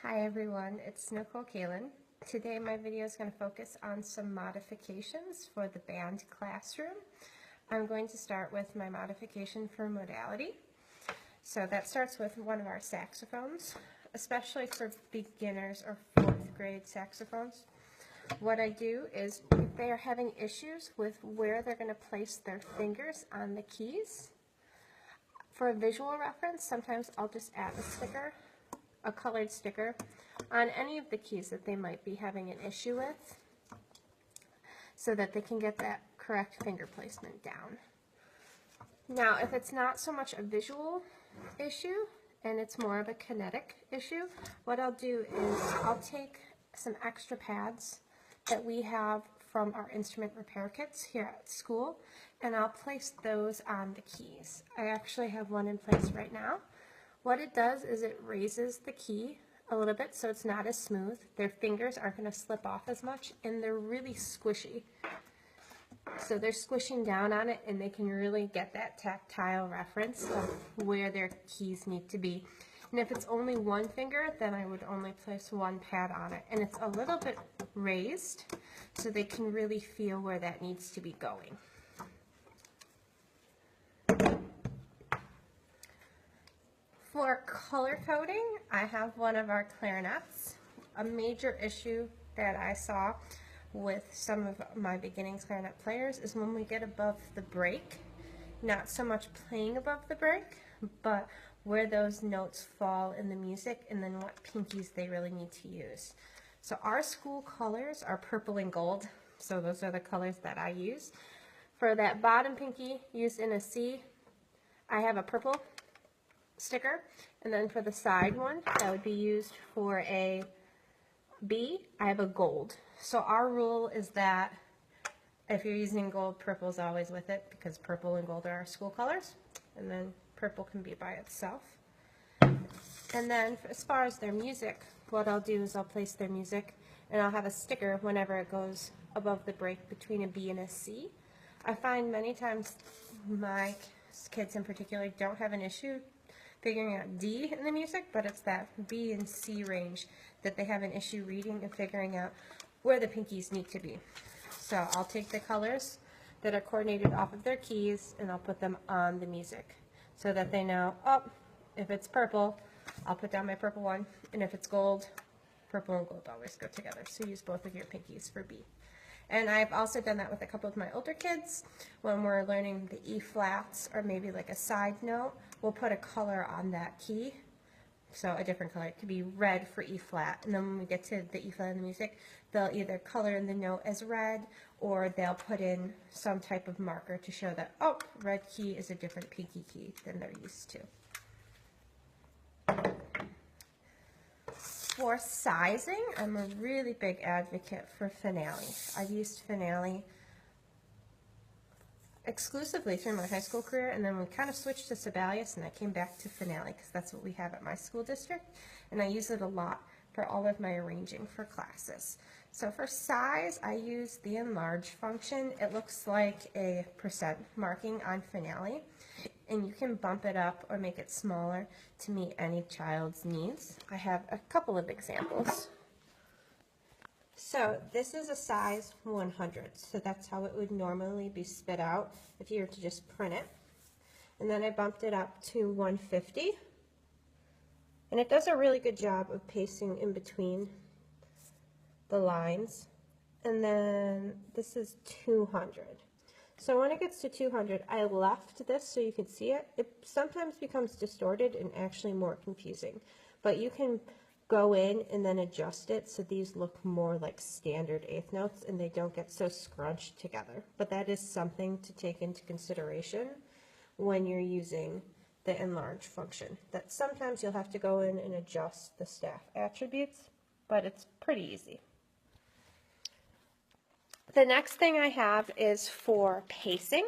Hi everyone, it's Kalen. Today my video is going to focus on some modifications for the band classroom. I'm going to start with my modification for modality. So that starts with one of our saxophones, especially for beginners or 4th grade saxophones. What I do is if they are having issues with where they're going to place their fingers on the keys, for a visual reference, sometimes I'll just add a colored sticker on any of the keys that they might be having an issue with so that they can get that correct finger placement down. Now, if it's not so much a visual issue and it's more of a kinetic issue, what I'll do is I'll take some extra pads that we have from our instrument repair kits here at school, and I'll place those on the keys. I actually have one in place right now. What it does is it raises the key a little bit so it's not as smooth. Their fingers aren't going to slip off as much, and they're really squishy. So they're squishing down on it, and they can really get that tactile reference of where their keys need to be. And if it's only one finger, then I would only place one pad on it. And it's a little bit raised so they can really feel where that needs to be going. For color coding, I have one of our clarinets. A major issue that I saw with some of my beginning clarinet players is when we get above the break, not so much playing above the break, but where those notes fall in the music and then what pinkies they really need to use. So our school colors are purple and gold, so those are the colors that I use. For that bottom pinky used in a C, I have a purple sticker, and then for the side one that would be used for a B, I have a gold. So our rule is that if you're using gold, purple is always with it because purple and gold are our school colors, and then purple can be by itself. And then as far as their music, what I'll do is I'll place their music and I'll have a sticker whenever it goes above the break between a B and a C. I find many times my kids in particular don't have an issue figuring out D in the music, but it's that B and C range that they have an issue reading and figuring out where the pinkies need to be. So I'll take the colors that are coordinated off of their keys and I'll put them on the music so that they know, oh, if it's purple, I'll put down my purple one, and if it's gold, purple and gold always go together. So use both of your pinkies for B. And I've also done that with a couple of my older kids. When we're learning the E flats or maybe like a side note, we'll put a color on that key. So a different color. It could be red for E flat. And then when we get to the E flat in the music, they'll either color in the note as red or they'll put in some type of marker to show that, oh, red key is a different pinky key than they're used to. For sizing, I'm a really big advocate for Finale. I've used Finale exclusively through my high school career, and then we kind of switched to Sibelius, and I came back to Finale because that's what we have at my school district, and I use it a lot for all of my arranging for classes. So for size, I use the enlarge function. It looks like a percent marking on Finale, and you can bump it up or make it smaller to meet any child's needs. I have a couple of examples. So this is a size 100, so that's how it would normally be spit out if you were to just print it. And then I bumped it up to 150, and it does a really good job of pacing in between the lines. And then this is 200. So when it gets to 200, I left this so you could see it. It sometimes becomes distorted and actually more confusing, but you can go in and then adjust it so these look more like standard eighth notes and they don't get so scrunched together. But that is something to take into consideration when you're using the enlarge function, that sometimes you'll have to go in and adjust the staff attributes, but it's pretty easy. The next thing I have is for pacing.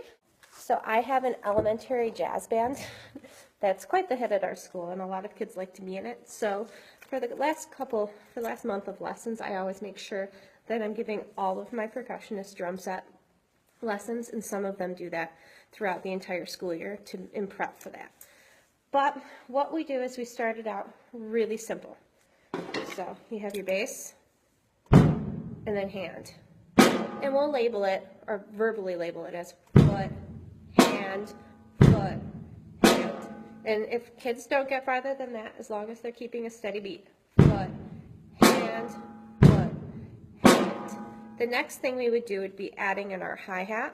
So I have an elementary jazz band that's quite the hit at our school, and a lot of kids like to be in it. So for the last month of lessons, I always make sure that I'm giving all of my percussionist drum set lessons, and some of them do that throughout the entire school year in prep for that. But what we do is we started out really simple. So you have your bass, and then hand. And we'll label it, or verbally label it as foot, hand, foot, hand. And if kids don't get farther than that, as long as they're keeping a steady beat, foot, hand, foot, hand. The next thing we would do would be adding in our hi-hat.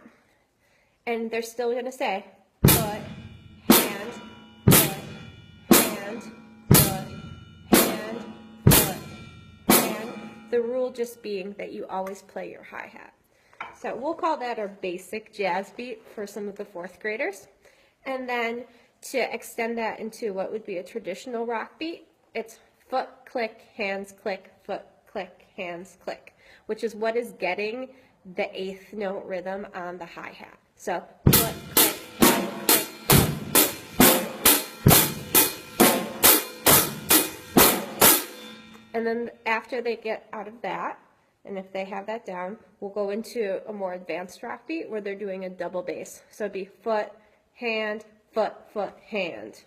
And they're still going to say foot, hand, foot, hand, foot, hand, foot, hand. The rule just being that you always play your hi-hat. So we'll call that our basic jazz beat for some of the 4th graders. And then to extend that into what would be a traditional rock beat, it's foot, click, hands, click, foot, click, hands, click, which is what is getting the 8th note rhythm on the hi-hat. So foot, click, hand, click, and then after they get out of that, and if they have that down, we'll go into a more advanced rock beat where they're doing a double bass. So it'd be foot, hand, foot, foot, hand.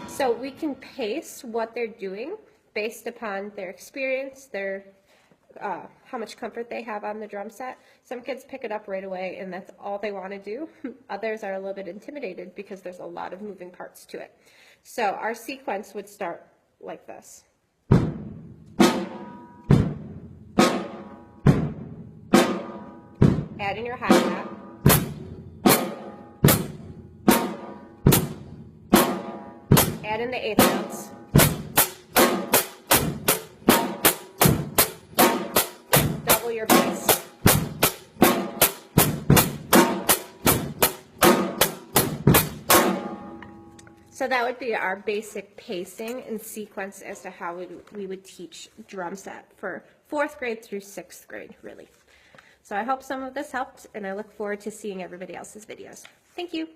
So we can pace what they're doing based upon their experience, their how much comfort they have on the drum set. Some kids pick it up right away and that's all they want to do. Others are a little bit intimidated because there's a lot of moving parts to it. So our sequence would start like this. Add in your hi-hat. Add in the 8th notes. Double your bass. So that would be our basic pacing and sequence as to how we would teach drum set for 4th grade through 6th grade, really. So I hope some of this helped, and I look forward to seeing everybody else's videos. Thank you.